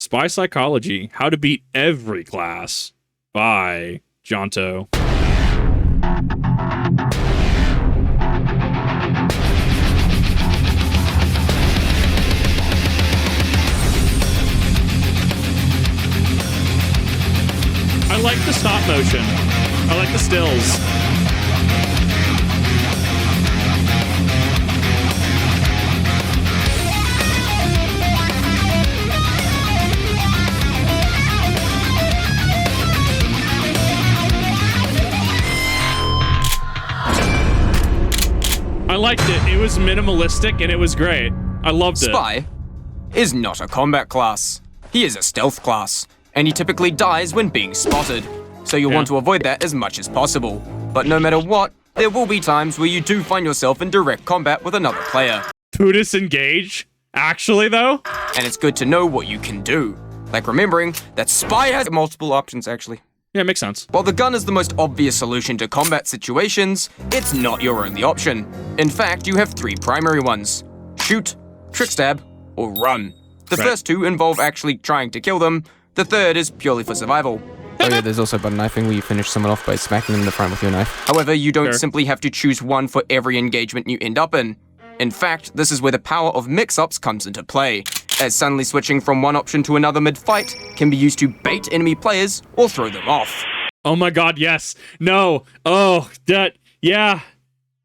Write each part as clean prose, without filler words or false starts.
Spy Psychology, How to Beat Every Class by Jonto. I like the stop motion. I like the stills. I liked it. It was minimalistic and it was great. I loved it. Spy is not a combat class. He is a stealth class, and he typically dies when being spotted. So you'll want to avoid that as much as possible. But no matter what, there will be times where you do find yourself in direct combat with another player. To disengage? Actually, though? And it's good to know what you can do. Like remembering that Spy has multiple options, actually. Yeah, makes sense. While the gun is the most obvious solution to combat situations, it's not your only option. In fact, you have three primary ones: shoot, trick stab, or run. The first two involve actually trying to kill them. The third is purely for survival. Oh yeah, there's also button knifing where you finish someone off by smacking them in the front with your knife. However, you don't simply have to choose one for every engagement you end up in. In fact, this is where the power of mix-ups comes into play, as suddenly switching from one option to another mid-fight can be used to bait enemy players or throw them off. Oh my god, yes. No. Oh, yeah.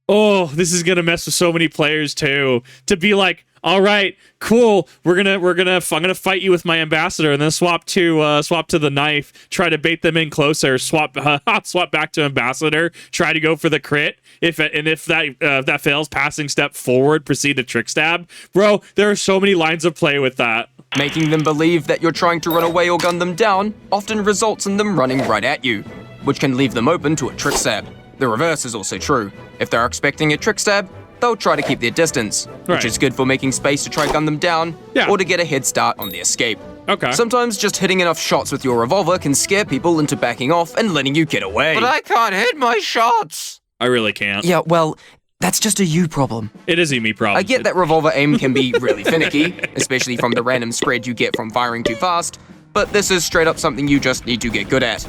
Oh, this is gonna mess with so many players too. To be like, all right, cool. I'm gonna fight you with my ambassador, and then swap to the knife. Try to bait them in closer. Swap back to ambassador. Try to go for the crit. If that fails, passing step forward. Proceed to trick stab. Bro, there are so many lines of play with that. Making them believe that you're trying to run away or gun them down often results in them running right at you, which can leave them open to a trick stab. The reverse is also true. If they're expecting a trick stab, they'll try to keep their distance, which is good for making space to try gun them down or to get a head start on the escape. Okay. Sometimes just hitting enough shots with your revolver can scare people into backing off and letting you get away. But I can't hit my shots! I really can't. Yeah, well, that's just a you problem. It is a me problem. I get that revolver aim can be really finicky, especially from the random spread you get from firing too fast, but this is straight up something you just need to get good at.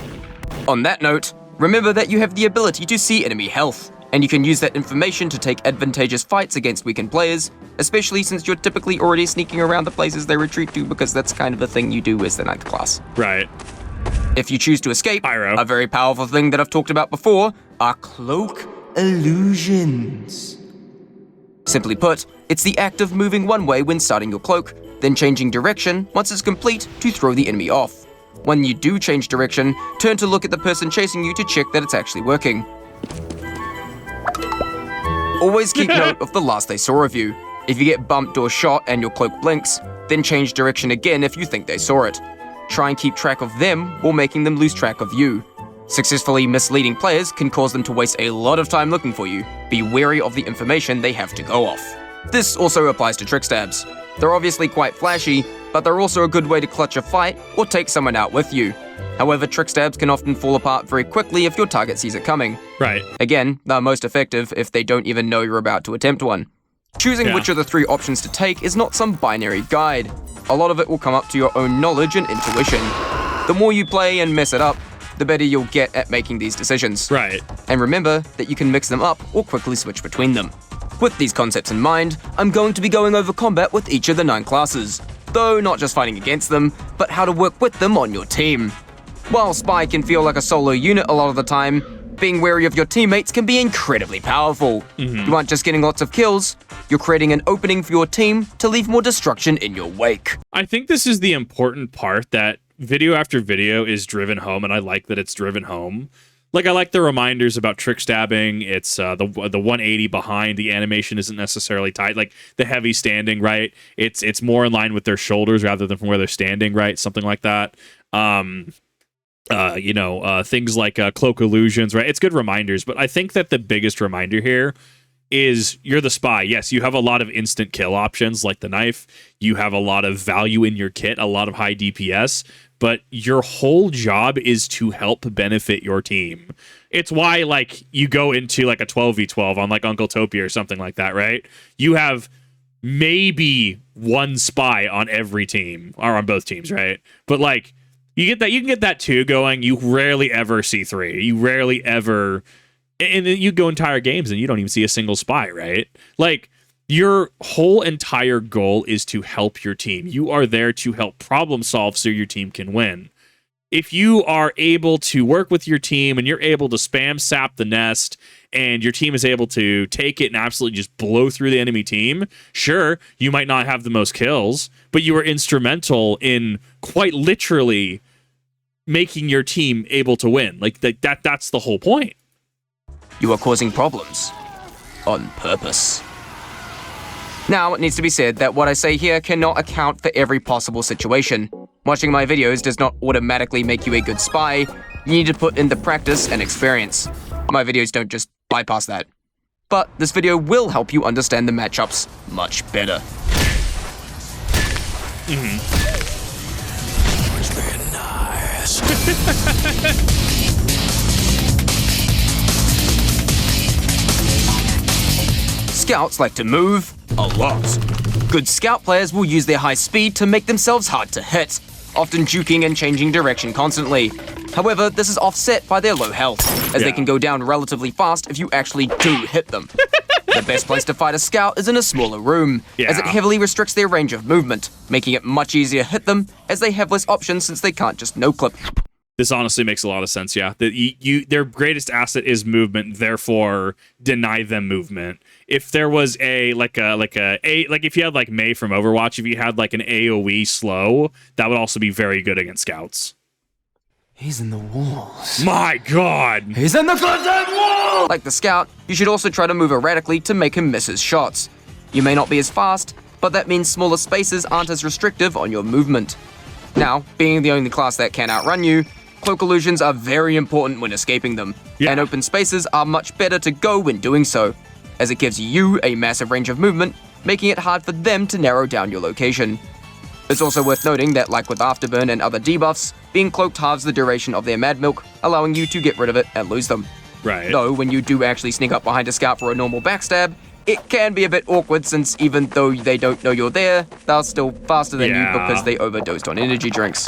On that note, remember that you have the ability to see enemy health, and you can use that information to take advantageous fights against weakened players, especially since you're typically already sneaking around the places they retreat to because that's kind of the thing you do as the 9th class. Right. If you choose to escape, Pyro. a very powerful thing that I've talked about before are cloak illusions. Simply put, it's the act of moving one way when starting your cloak, then changing direction once it's complete to throw the enemy off. When you do change direction, turn to look at the person chasing you to check that it's actually working. Always keep note of the last they saw of you. If you get bumped or shot and your cloak blinks, then change direction again if you think they saw it. Try and keep track of them while making them lose track of you. Successfully misleading players can cause them to waste a lot of time looking for you. Be wary of the information they have to go off. This also applies to trick stabs. They're obviously quite flashy, but they're also a good way to clutch a fight or take someone out with you. However, trick stabs can often fall apart very quickly if your target sees it coming. Right. Again, they're most effective if they don't even know you're about to attempt one. Choosing which of the three options to take is not some binary guide. A lot of it will come up to your own knowledge and intuition. The more you play and mess it up, the better you'll get at making these decisions. Right. And remember that you can mix them up or quickly switch between them. With these concepts in mind, I'm going to be going over combat with each of the 9 classes. Though not just fighting against them, but how to work with them on your team. While Spy can feel like a solo unit a lot of the time, being wary of your teammates can be incredibly powerful. You aren't just getting lots of kills, you're creating an opening for your team to leave more destruction in your wake. I think this is the important part that video after video is driven home, and I like that it's driven home. Like, I like the reminders about trick stabbing. It's the 180 behind. The animation isn't necessarily tight. Like, the heavy standing, right? It's more in line with their shoulders rather than from where they're standing, right? Something like that. Things like cloak illusions, right? It's good reminders, but I think that the biggest reminder here is you're the spy. Yes, you have a lot of instant kill options like the knife. You have a lot of value in your kit, a lot of high DPS, but your whole job is to help benefit your team. It's why, like, you go into like a 12v12 on like Uncle Topia or something like that, right? You have maybe one spy on every team, or on both teams, right? But like, you can get that two going. You rarely ever see three. You rarely ever, and then you go entire games and you don't even see a single spy, right? Like, your whole entire goal is to help your team. You are there to help problem solve so your team can win. If you are able to work with your team and you're able to spam sap the nest and your team is able to take it and absolutely just blow through the enemy team, sure, you might not have the most kills, but you were instrumental in quite literally making your team able to win. Like that's the whole point. You are causing problems on purpose. Now, it needs to be said that what I say here cannot account for every possible situation. Watching my videos does not automatically make you a good spy. You need to put in the practice and experience. My videos don't just bypass that. But this video will help you understand the matchups much better. Scouts like to move a lot. Good scout players will use their high speed to make themselves hard to hit, often juking and changing direction constantly. However, this is offset by their low health, as they can go down relatively fast if you actually do hit them. The best place to fight a scout is in a smaller room, as it heavily restricts their range of movement, making it much easier to hit them, as they have less options since they can't just no-clip. This honestly makes a lot of sense, yeah. That their greatest asset is movement, therefore deny them movement. If there was like if you had like Mei from Overwatch, if you had like an AoE slow, that would also be very good against scouts. He's in the walls. My God! He's in the goddamn wall! Like the scout, you should also try to move erratically to make him miss his shots. You may not be as fast, but that means smaller spaces aren't as restrictive on your movement. Now, being the only class that can outrun you, cloak illusions are very important when escaping them, and open spaces are much better to go when doing so, as it gives you a massive range of movement, making it hard for them to narrow down your location. It's also worth noting that, like with Afterburn and other debuffs, being cloaked halves the duration of their Mad Milk, allowing you to get rid of it and lose them. Right. Though, when you do actually sneak up behind a scout for a normal backstab, it can be a bit awkward since even though they don't know you're there, they're still faster than you because they overdosed on energy drinks.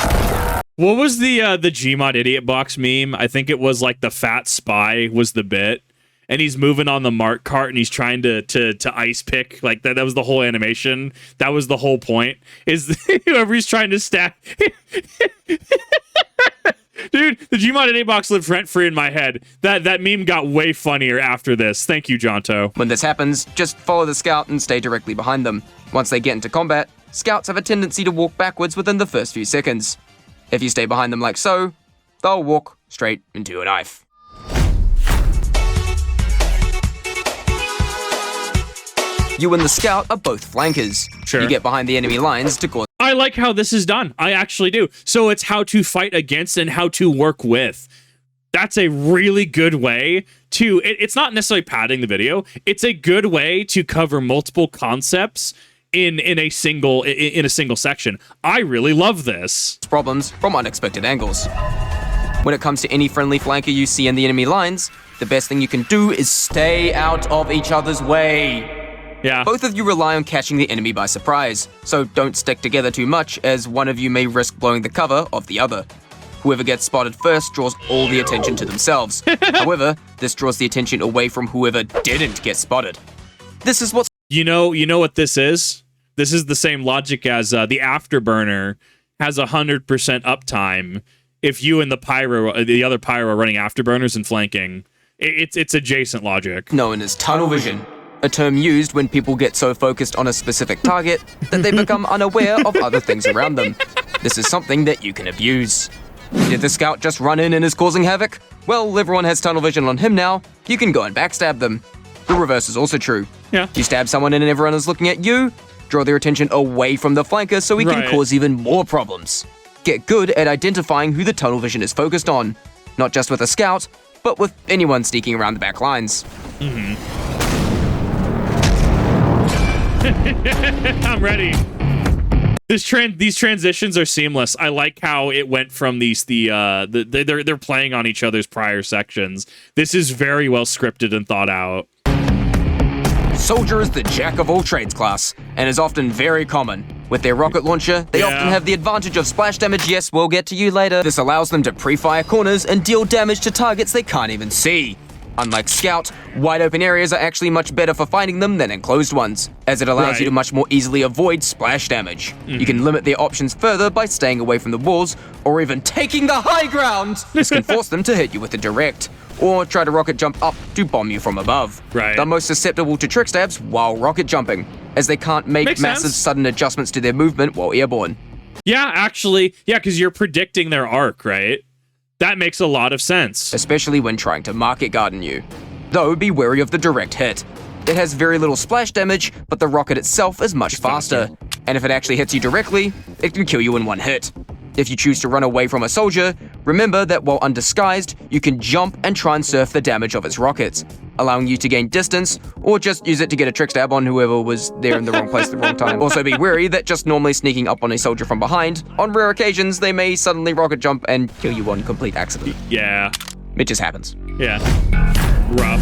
What was the Gmod idiot box meme? I think it was like the fat spy was the bit, and he's moving on the Mart cart and he's trying to ice pick. Like that was the whole animation. That was the whole point. Is whoever he's trying to stack. Dude, the Gmod idiot box lived rent free in my head. That meme got way funnier after this. Thank you, Jonto. When this happens, just follow the scout and stay directly behind them. Once they get into combat, scouts have a tendency to walk backwards within the first few seconds. If you stay behind them like so, they'll walk straight into a knife. You and the scout are both flankers. Sure. You get behind the enemy lines to cause... I like how this is done. I actually do. So it's how to fight against and how to work with. That's a really good way to... It's not necessarily padding the video. It's a good way to cover multiple concepts in a single section. I really love this. Problems from unexpected angles. When it comes to any friendly flanker you see in the enemy lines, the best thing you can do is stay out of each other's way. Yeah. Both of you rely on catching the enemy by surprise, so don't stick together too much as one of you may risk blowing the cover of the other. Whoever gets spotted first draws all the attention to themselves. However, this draws the attention away from whoever didn't get spotted. This is what's... You know what this is? This is the same logic as the Afterburner has 100% uptime if you and the other pyro are running Afterburners and flanking. It's adjacent logic. known as tunnel vision, a term used when people get so focused on a specific target that they become unaware of other things around them. This is something that you can abuse. Did the scout just run in and is causing havoc? Well, everyone has tunnel vision on him now. You can go and backstab them. The reverse is also true. Yeah. You stab someone and everyone is looking at you, draw their attention away from the flanker so he can cause even more problems. Get good at identifying who the tunnel vision is focused on, not just with a scout, but with anyone sneaking around the back lines. I'm ready. These transitions are seamless. I like how it went from they're playing on each other's prior sections. This is very well scripted and thought out. Soldier is the jack of all trades class, and is often very common. With their rocket launcher, they often have the advantage of splash damage. Yes, we'll get to you later. This allows them to pre-fire corners and deal damage to targets they can't even see. Unlike Scout, wide open areas are actually much better for finding them than enclosed ones, as it allows you to much more easily avoid splash damage. You can limit their options further by staying away from the walls, or even taking the high ground! This can force them to hit you with a direct, or try to rocket jump up to bomb you from above. They're most susceptible to trick stabs while rocket jumping, as they can't make massive sudden adjustments to their movement while airborne. Yeah, actually, because you're predicting their arc, right? That makes a lot of sense. Especially when trying to market garden you. Though, be wary of the direct hit. It has very little splash damage, but the rocket itself is much faster. And if it actually hits you directly, it can kill you in one hit. If you choose to run away from a soldier, remember that while undisguised, you can jump and try and surf the damage of its rockets, allowing you to gain distance, or just use it to get a trick stab on whoever was there in the wrong place at the wrong time. Also be wary that just normally sneaking up on a soldier from behind, on rare occasions they may suddenly rocket jump and kill you on complete accident. Yeah. It just happens. Yeah. Rough.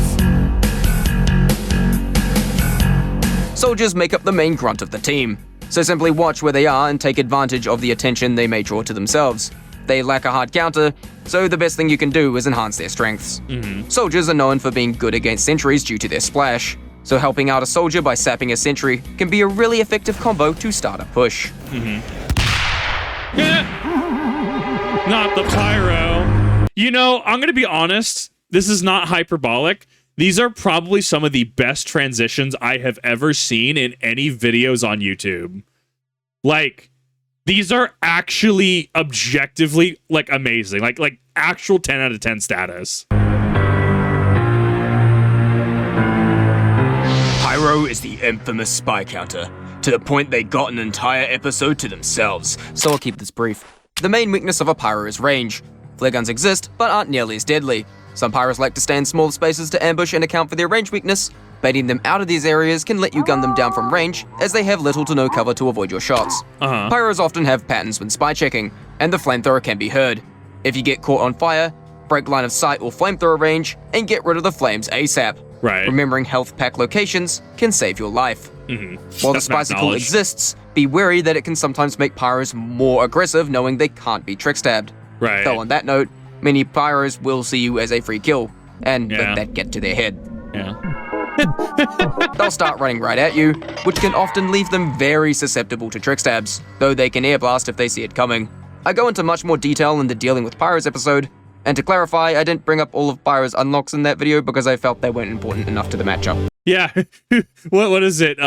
Soldiers make up the main grunt of the team, so simply watch where they are and take advantage of the attention they may draw to themselves. They lack a hard counter, so the best thing you can do is enhance their strengths. Soldiers are known for being good against sentries due to their splash, so helping out a soldier by sapping a sentry can be a really effective combo to start a push. Not the pyro. You know, I'm gonna be honest, this is not hyperbolic. These are probably some of the best transitions I have ever seen in any videos on YouTube. Like, these are actually objectively, like, amazing. Like actual 10 out of 10 status. Pyro is the infamous spy counter, to the point they got an entire episode to themselves, so I'll keep this brief. The main weakness of a pyro is range. Flare guns exist, but aren't nearly as deadly. Some pyros like to stay in small spaces to ambush and account for their range weakness. Baiting them out of these areas can let you gun them down from range, as they have little to no cover to avoid your shots. Pyros often have patterns when spy checking, and the flamethrower can be heard. If you get caught on fire, break line of sight or flamethrower range, and get rid of the flames ASAP. Remembering health pack locations can save your life. While the Spicicle exists, be wary that it can sometimes make pyros more aggressive, knowing they can't be trick stabbed. Though on that note, many pyros will see you as a free kill, and let that get to their head. They'll start running right at you, which can often leave them very susceptible to trick stabs, though they can air blast if they see it coming. I go into much more detail in the Dealing with Pyros episode, and to clarify, I didn't bring up all of Pyro's unlocks in that video because I felt they weren't important enough to the matchup. Yeah. what is it?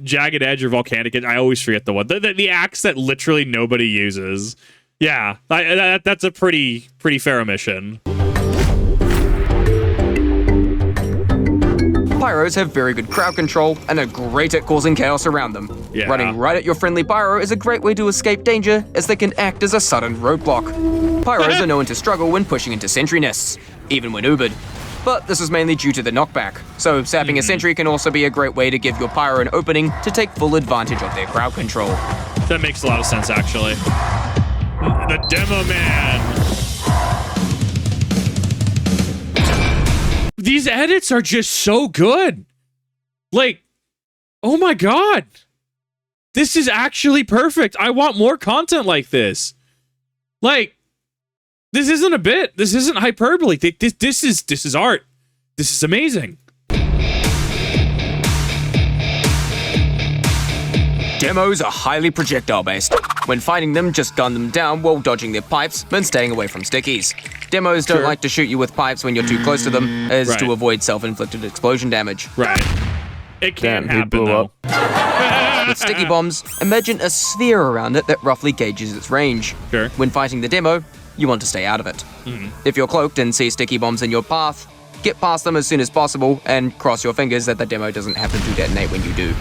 Jagged Edge or Volcanic Edge? I always forget the one. The axe that literally nobody uses. Yeah, that's a pretty fair omission. Pyros have very good crowd control and are great at causing chaos around them. Running right at your friendly pyro is a great way to escape danger, as they can act as a sudden roadblock. Pyros are known to struggle when pushing into sentry nests, even when Ubered. But this is mainly due to the knockback, so sapping a sentry can also be a great way to give your pyro an opening to take full advantage of their crowd control. That makes a lot of sense, actually. The Demo Man! These edits are just so good. Like, oh my god. This is actually perfect. I want more content like this. Like, this isn't a bit. This isn't hyperbole. This is art. This is amazing. Demos are highly projectile-based. When fighting them, just gun them down while dodging their pipes and staying away from stickies. Demos don't like to shoot you with pipes when you're too close to them, as to avoid self-inflicted explosion damage. It can happen, though. With sticky bombs, imagine a sphere around it that roughly gauges its range. When fighting the demo, you want to stay out of it. If you're cloaked and see sticky bombs in your path, get past them as soon as possible and cross your fingers that the demo doesn't happen to detonate when you do.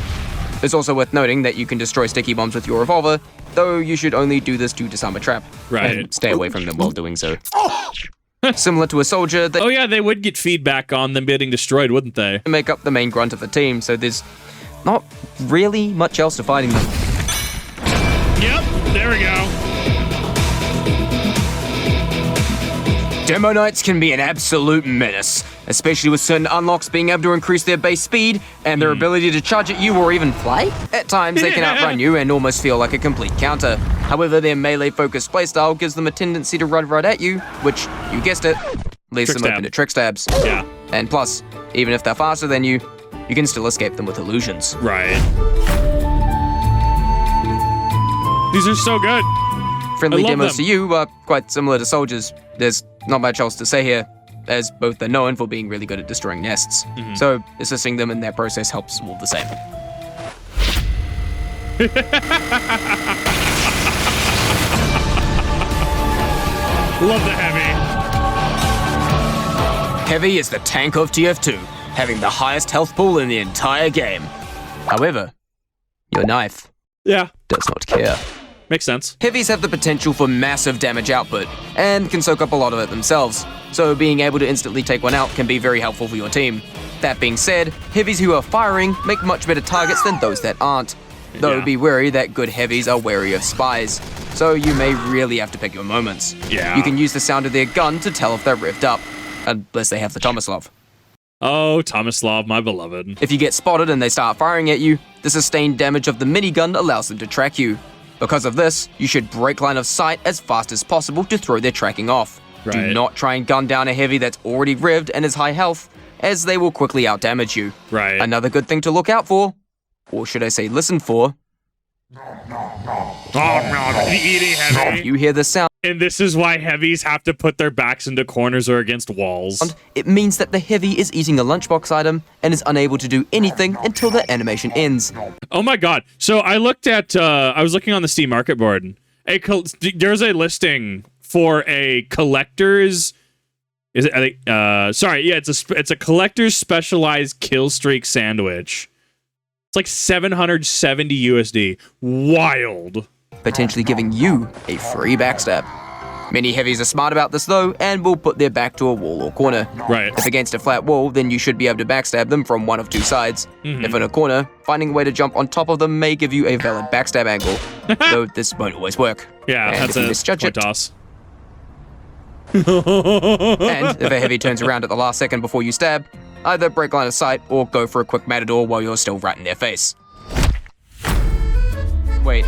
It's also worth noting that you can destroy sticky bombs with your revolver, though you should only do this to disarm a trap. And stay away from them while doing so. Similar to a soldier, oh yeah, they would get feedback on them getting destroyed, wouldn't they? Make up the main grunt of the team, so there's not really much else to fighting them. Yep, there we go. Demo Knights can be an absolute menace, especially with certain unlocks being able to increase their base speed and their ability to charge at you or even fly. At times, they can outrun you and almost feel like a complete counter. However, their melee-focused playstyle gives them a tendency to run right at you, which, you guessed it, leaves Trick them stab. open to trick stabs. Yeah. And plus, even if they're faster than you can still escape them with illusions. Right. These are so good. Friendly I love demos them. to you are quite similar to soldiers. There's not much else to say here, as both are known for being really good at destroying nests. So assisting them in that process helps all the same. Love the heavy. Heavy is the tank of TF2, having the highest health pool in the entire game. However, your knife Yeah. does not care. Makes sense. Heavies have the potential for massive damage output, and can soak up a lot of it themselves, so being able to instantly take one out can be very helpful for your team. That being said, heavies who are firing make much better targets than those that aren't. Though Yeah. be wary that good heavies are wary of spies, so you may really have to pick your moments. Yeah. You can use the sound of their gun to tell if they're revved up, unless they have the Tomislav. Oh, Tomislav, my beloved. If you get spotted and they start firing at you, the sustained damage of the minigun allows them to track you. Because of this, you should break line of sight as fast as possible to throw their tracking off. Do Right. not try and gun down a heavy that's already revved and is high health, as they will quickly outdamage you. Right. Another good thing to look out for, or should I say listen for, Eating heavy. if you hear the sound, And this is why heavies have to put their backs into corners or against walls. it means that the heavy is eating a lunchbox item and is unable to do anything until the animation ends. Oh my god. So I looked at I was looking on the Steam market board. There's a listing for a collector's is it I think sorry, yeah, it's a collector's specialized kill streak sandwich. It's like 770 USD. Wild. Potentially giving you a free backstab. Many heavies are smart about this though, and will put their back to a wall or corner. Right. If against a flat wall, then you should be able to backstab them from one of two sides. If in a corner, finding a way to jump on top of them may give you a valid backstab angle, though this won't always work. Yeah, And that's if you a misjudge coin it, toss. and if a heavy turns around at the last second before you stab, either break line of sight or go for a quick matador while you're still right in their face. Wait,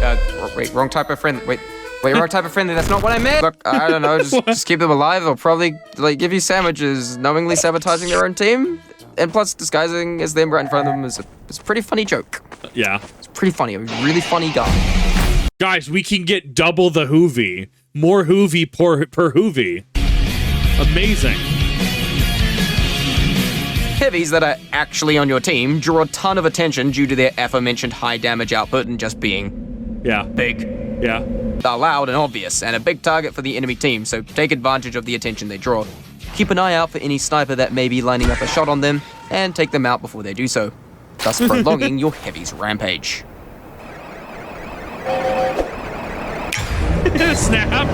wrong type of friendly. Wait, wrong type of friendly. That's not what I meant. Look, I don't know. Just keep them alive. They'll probably give you sandwiches, knowingly sabotaging their own team, and plus disguising as them right in front of them is a pretty funny joke. Yeah. It's pretty funny. A really funny guy. Guys, we can get double the hoovy. More hoovy per hoovy. Amazing. Heavies that are actually on your team draw a ton of attention due to their aforementioned high damage output and just being Yeah. big. Yeah. They're loud and obvious, and a big target for the enemy team, so take advantage of the attention they draw. Keep an eye out for any sniper that may be lining up a shot on them, and take them out before they do so, thus prolonging your heavy's rampage. Snap.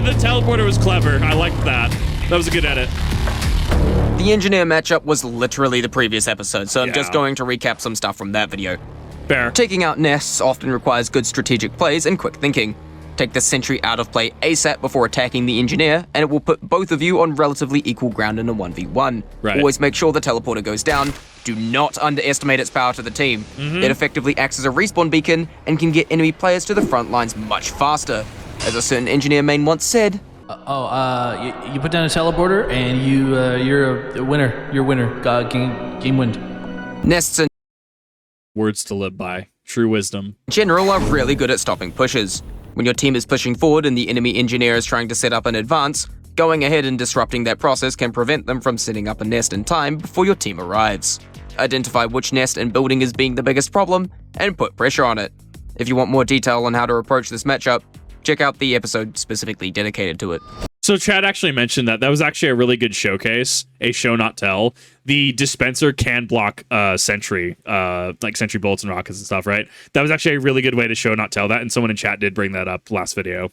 The teleporter was clever. I liked that. That was a good edit. The engineer matchup was literally the previous episode, so I'm Yeah. just going to recap some stuff from that video. Fair. Taking out nests often requires good strategic plays and quick thinking. Take the sentry out of play ASAP before attacking the engineer, and it will put both of you on relatively equal ground in a 1v1. Right. Always make sure the teleporter goes down. Do not underestimate its power to the team. It effectively acts as a respawn beacon and can get enemy players to the front lines much faster. As a certain engineer main once said, you put down a teleporter and you're a winner. You're a winner. Game win. nests in Words to live by. True wisdom. general are really good at stopping pushes. When your team is pushing forward and the enemy engineer is trying to set up an advance, going ahead and disrupting that process can prevent them from setting up a nest in time before your team arrives. Identify which nest and building is being the biggest problem, and put pressure on it. If you want more detail on how to approach this matchup, check out the episode specifically dedicated to it. So Chad actually mentioned that was actually a really good showcase, a show not tell. The dispenser can block sentry, like sentry bullets and rockets and stuff, right? That was actually a really good way to show not tell that, and someone in chat did bring that up last video.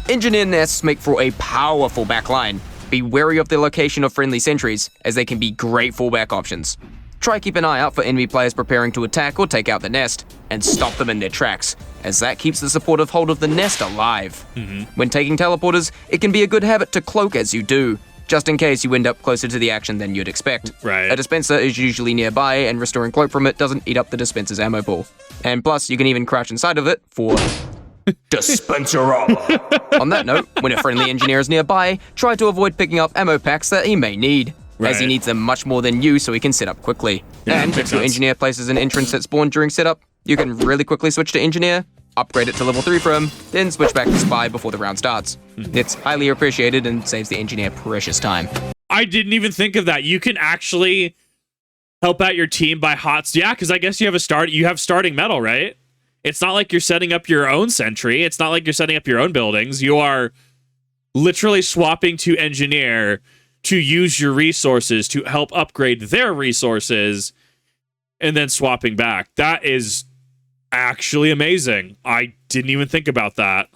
Engineer nests make for a powerful backline. Be wary of the location of friendly sentries, as they can be great fallback options. Try keep an eye out for enemy players preparing to attack or take out the nest, and stop them in their tracks, as that keeps the supportive hold of the nest alive. When taking teleporters, it can be a good habit to cloak as you do, just in case you end up closer to the action than you'd expect. Right. A dispenser is usually nearby, and restoring cloak from it doesn't eat up the dispenser's ammo pool. And plus, you can even crouch inside of it for dispenser armor. On that note, when a friendly engineer is nearby, try to avoid picking up ammo packs that he may need, as he Right. needs them much more than you so he can set up quickly. Yeah, And makes if your sense. engineer places an entrance at spawn during setup, you can really quickly switch to engineer, upgrade it to level 3 for him, then switch back to spy before the round starts. It's highly appreciated and saves the engineer precious time. I didn't even think of that. You can actually help out your team by yeah, because I guess you have starting metal, right? It's not like you're setting up your own sentry. It's not like you're setting up your own buildings. You are literally swapping to engineer to use your resources to help upgrade their resources and then swapping back. That is actually amazing. I didn't even think about that.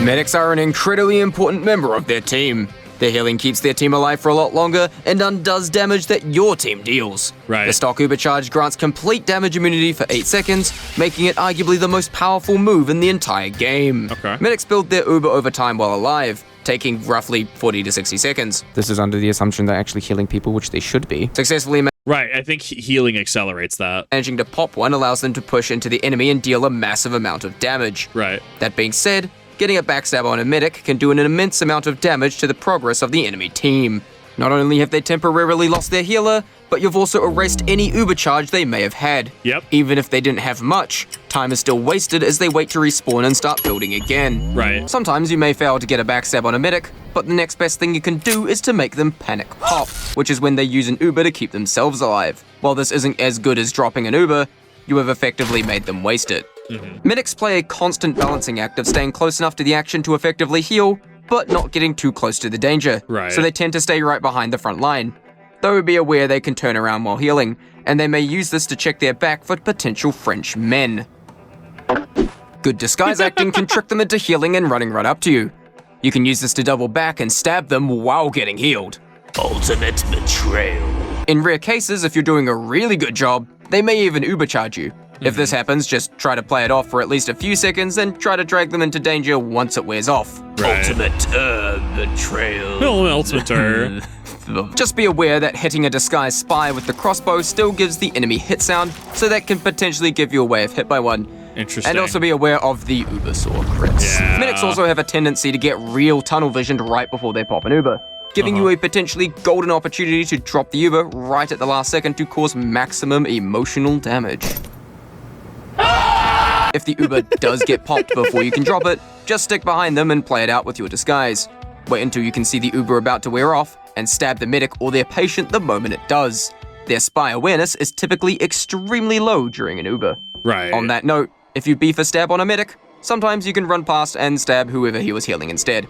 Medics are an incredibly important member of their team. Their healing keeps their team alive for a lot longer and undoes damage that your team deals. Right. The stock Uber charge grants complete damage immunity for 8 seconds, making it arguably the most powerful move in the entire game. Okay. Medics build their Uber over time while alive, taking roughly 40 to 60 seconds. This is under the assumption they're actually healing people, which they should be. Successfully Right. I think healing accelerates that. managing to pop one allows them to push into the enemy and deal a massive amount of damage. Right. That being said, getting a backstab on a medic can do an immense amount of damage to the progress of the enemy team. Not only have they temporarily lost their healer, but you've also erased any Uber charge they may have had. Yep. Even if they didn't have much, time is still wasted as they wait to respawn and start building again. Right. Sometimes you may fail to get a backstab on a medic, but the next best thing you can do is to make them panic pop, which is when they use an Uber to keep themselves alive. While this isn't as good as dropping an Uber, you have effectively made them waste it. Medics play a constant balancing act of staying close enough to the action to effectively heal, but not getting too close to the danger. Right. So they tend to stay right behind the front line. Though be aware they can turn around while healing, and they may use this to check their back for potential French men. Good disguise acting can trick them into healing and running right up to you. You can use this to double back and stab them while getting healed. Ultimate betrayal. In rare cases, if you're doing a really good job, they may even Uber charge you. If this happens, just try to play it off for at least a few seconds and try to drag them into danger once it wears off. Right. Ultimate betrayal. Ultimate. Just be aware that hitting a disguised spy with the crossbow still gives the enemy hit sound, so that can potentially give you away if hit by one. Interesting. And also be aware of the Uber saw crits. Yeah. Medics also have a tendency to get real tunnel visioned right before they pop an Uber, giving you a potentially golden opportunity to drop the Uber right at the last second to cause maximum emotional damage. If the Uber does get popped before you can drop it, just stick behind them and play it out with your disguise. Wait until you can see the Uber about to wear off, and stab the medic or their patient the moment it does. Their spy awareness is typically extremely low during an Uber. Right. On that note, if you beef a stab on a medic, sometimes you can run past and stab whoever he was healing instead.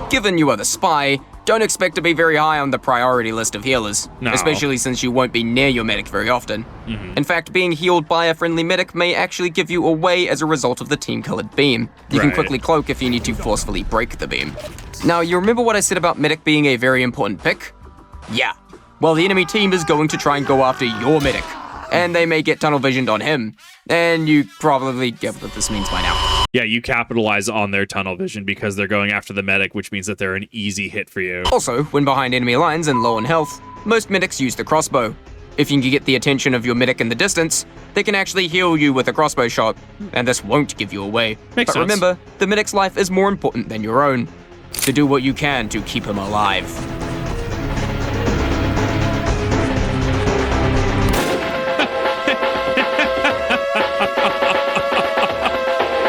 Given you are the spy, don't expect to be very high on the priority list of healers, No. especially since you won't be near your medic very often. In fact, being healed by a friendly medic may actually give you away as a result of the team-colored beam. You can Right. quickly cloak if you need to forcefully break the beam. Now, you remember what I said about medic being a very important pick? Yeah. Well, the enemy team is going to try and go after your medic, and they may get tunnel visioned on him, and you probably get what this means by now. Yeah, you capitalize on their tunnel vision because they're going after the medic, which means that they're an easy hit for you. Also, when behind enemy lines and low on health, most medics use the crossbow. If you can get the attention of your medic in the distance, they can actually heal you with a crossbow shot, and this won't give you away. Makes but sense. remember, the medic's life is more important than your own. So do what you can to keep him alive.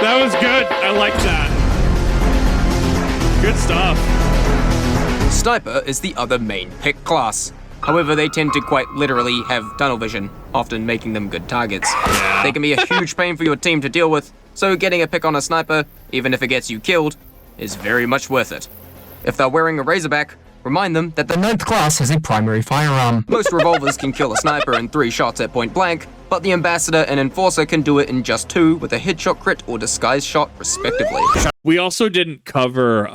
That was good. I like that. Good stuff. Sniper is the other main pick class. However, they tend to quite literally have tunnel vision, often making them good targets. Yeah. They can be a huge pain for your team to deal with, so getting a pick on a sniper, even if it gets you killed, is very much worth it. If they're wearing a Razorback, Remind them that the 9th class has a primary firearm. Most revolvers can kill a sniper in 3 shots at point blank, but the Ambassador and Enforcer can do it in just 2 with a headshot crit or disguise shot, respectively. We also didn't cover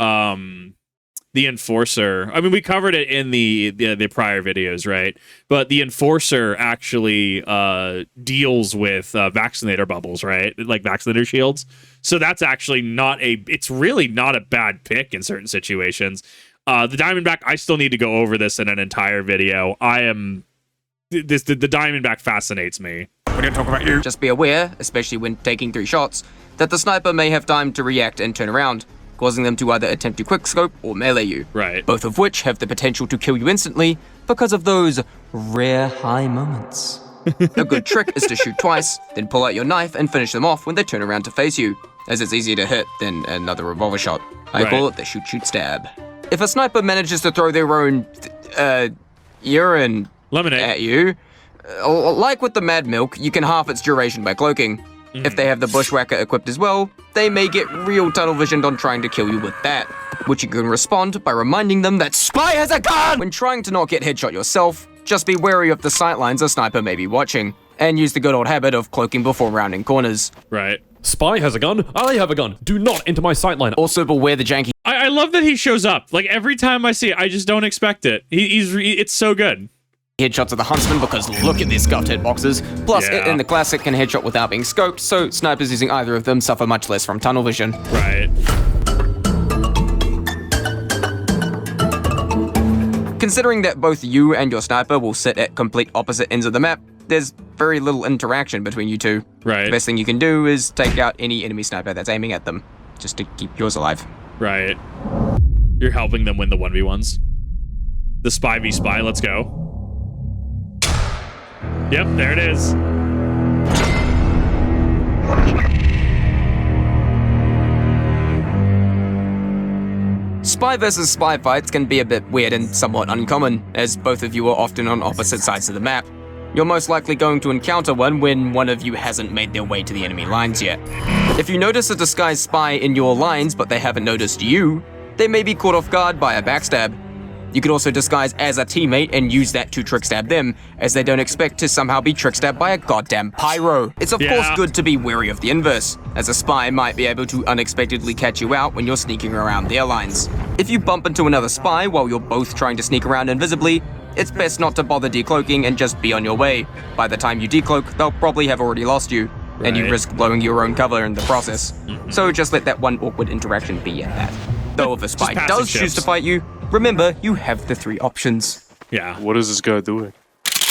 the Enforcer. I mean, we covered it in the prior videos, right? But the Enforcer actually deals with vaccinator bubbles, right? Like vaccinator shields. So that's actually it's really not a bad pick in certain situations. The Diamondback, I still need to go over this in an entire video. The Diamondback fascinates me. We're gonna talk about you. Just be aware, especially when taking 3 shots, that the sniper may have time to react and turn around, causing them to either attempt to quickscope or melee you. Right. Both of which have the potential to kill you instantly because of those rare high moments. A good trick is to shoot twice, then pull out your knife and finish them off when they turn around to face you, as it's easier to hit than another revolver shot. I call it the shoot-shoot-stab. If a sniper manages to throw their own urine Lemonade at you, like with the Mad Milk, you can half its duration by cloaking. If they have the Bushwhacker equipped as well, they may get real tunnel visioned on trying to kill you with that, which you can respond by reminding them that Spy has a gun! When trying to not get headshot yourself, just be wary of the sightlines a sniper may be watching, and use the good old habit of cloaking before rounding corners. Right. Spy has a gun. I have a gun. Do not enter my sightline. Also beware the janky I love that he shows up. Like every time I see it, I just don't expect it. It's so good. headshots of the Huntsman because look at their scuffed hitboxes. Plus, Yeah. in the Classic can headshot without being scoped, so snipers using either of them suffer much less from tunnel vision. Right. Considering that both you and your sniper will sit at complete opposite ends of the map, there's very little interaction between you two. Right. The best thing you can do is take out any enemy sniper that's aiming at them, just to keep yours alive. Right. You're helping them win the 1v1s. The Spy v Spy, let's go. Yep, there it is. Spy versus spy fights can be a bit weird and somewhat uncommon, as both of you are often on opposite sides of the map. You're most likely going to encounter one when one of you hasn't made their way to the enemy lines yet. If you notice a disguised spy in your lines but they haven't noticed you, they may be caught off guard by a backstab. You could also disguise as a teammate and use that to trickstab them, as they don't expect to somehow be trickstabbed by a goddamn pyro. It's of course good to be wary of the inverse, as a spy might be able to unexpectedly catch you out when you're sneaking around their lines. If you bump into another spy while you're both trying to sneak around invisibly, it's best not to bother decloaking and just be on your way. By the time you decloak, they'll probably have already lost you, and you Right. risk blowing your own cover in the process. So just let that one awkward interaction be at that. Though if a spy passing does choose ships. to fight you, remember, you have the 3 options. Yeah. What is this guy doing?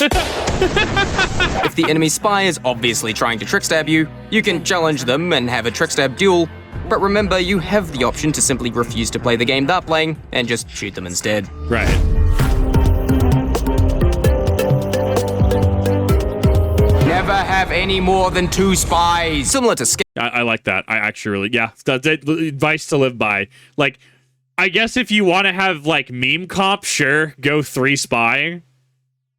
If the enemy spy is obviously trying to trickstab you, you can challenge them and have a trickstab duel, but remember you have the option to simply refuse to play the game they're playing and just shoot them instead. Right. Never have any more than 2 spies. Similar to I like that. I actually really, yeah. That's advice to live by. Like, I guess if you want to have like meme comp, sure, go 3 spy.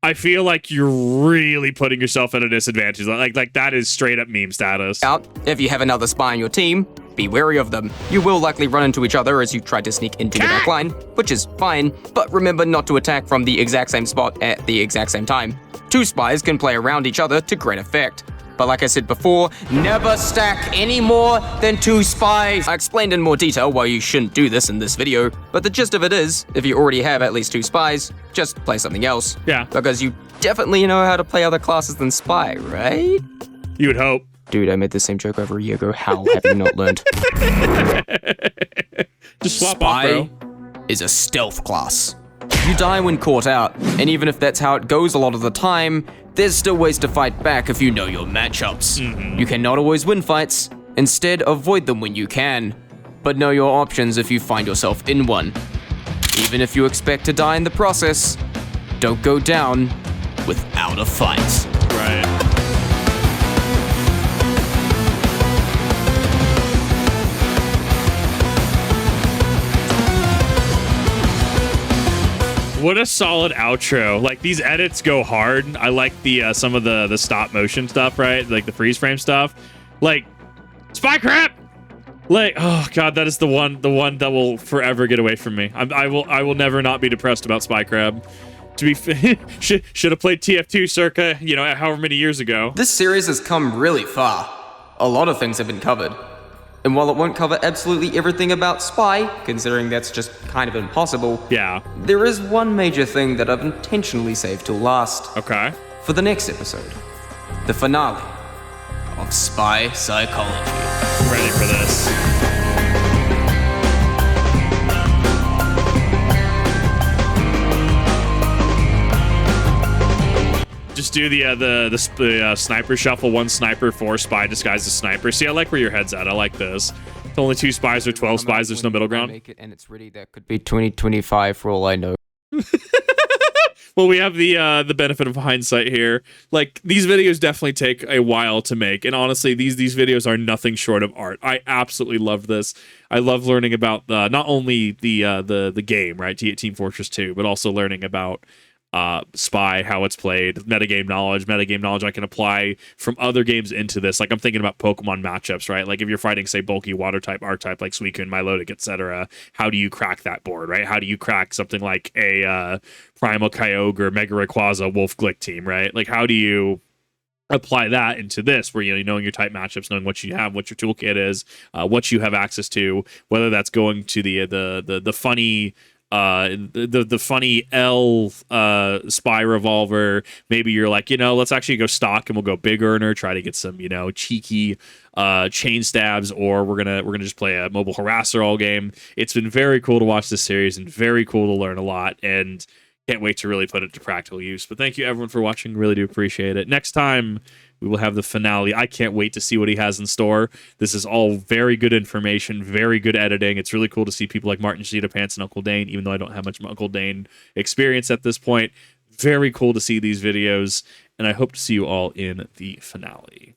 I feel like you're really putting yourself at a disadvantage. Like that is straight up meme status. out. If you have another spy on your team, be wary of them. You will likely run into each other as you try to sneak into the back line, which is fine, but remember not to attack from the exact same spot at the exact same time. 2 spies can play around each other to great effect. But like I said before, never stack any more than 2 spies. I explained in more detail why you shouldn't do this in this video, but the gist of it is, if you already have at least 2 spies, just play something else. Yeah. Because you definitely know how to play other classes than spy, right? You would hope. Dude, I made the same joke over a year ago. How have you not learned? Just swap off, bro. Spy is a stealth class. You die when caught out, and even if that's how it goes a lot of the time, there's still ways to fight back if you know your matchups. You cannot always win fights, instead avoid them when you can, but know your options if you find yourself in one. Even if you expect to die in the process, don't go down without a fight. Right. What a solid outro. Like, these edits go hard. I like the some of the stop motion stuff, right? Like the freeze frame stuff. Like, spy crap! Like, oh god, that is the one that will forever get away from me. I will never not be depressed about Spy Crab. To be should have played TF2 circa, however many years ago. This series has come really far. A lot of things have been covered. And while it won't cover absolutely everything about Spy, considering that's just kind of impossible, Yeah. there is one major thing that I've intentionally saved till last. Okay. For the next episode. The finale of Spy Psychology. I'm ready for this. Just do the sniper shuffle. One sniper, 4 spy disguised as sniper. See, I like where your head's at. I like this. It's only 2 spies or 12 spies. There's no middle ground. Make it and it's ready. That could be 2025 for all I know. Well, we have the benefit of hindsight here. Like, these videos definitely take a while to make, and honestly, these videos are nothing short of art. I absolutely love this. I love learning about not only the game, right, Team Fortress 2, but also learning about Spy, how it's played, metagame knowledge I can apply from other games into this. Like, I'm thinking about Pokemon matchups, right? Like, if you're fighting, say, bulky water type, arc type, like Suicune, Milotic, etc., how do you crack that board, right? How do you crack something like a Primal Kyogre, Mega Rayquaza, Wolf Glick team, right? Like, how do you apply that into this, where knowing your type matchups, knowing what you have, what your toolkit is, what you have access to, whether that's going to the funny the funny L spy revolver. Maybe you're like, let's actually go stock and we'll go big earner, try to get some cheeky chain stabs, or we're gonna just play a mobile harasser all game. It's been very cool to watch this series and very cool to learn a lot, and can't wait to really put it to practical use. But thank you everyone for watching. Really do appreciate it. Next time we will have the finale. I can't wait to see what he has in store. This is all very good information, very good editing. It's really cool to see people like Martin Sheeta Pants and Uncle Dane, even though I don't have much Uncle Dane experience at this point. Very cool to see these videos, and I hope to see you all in the finale.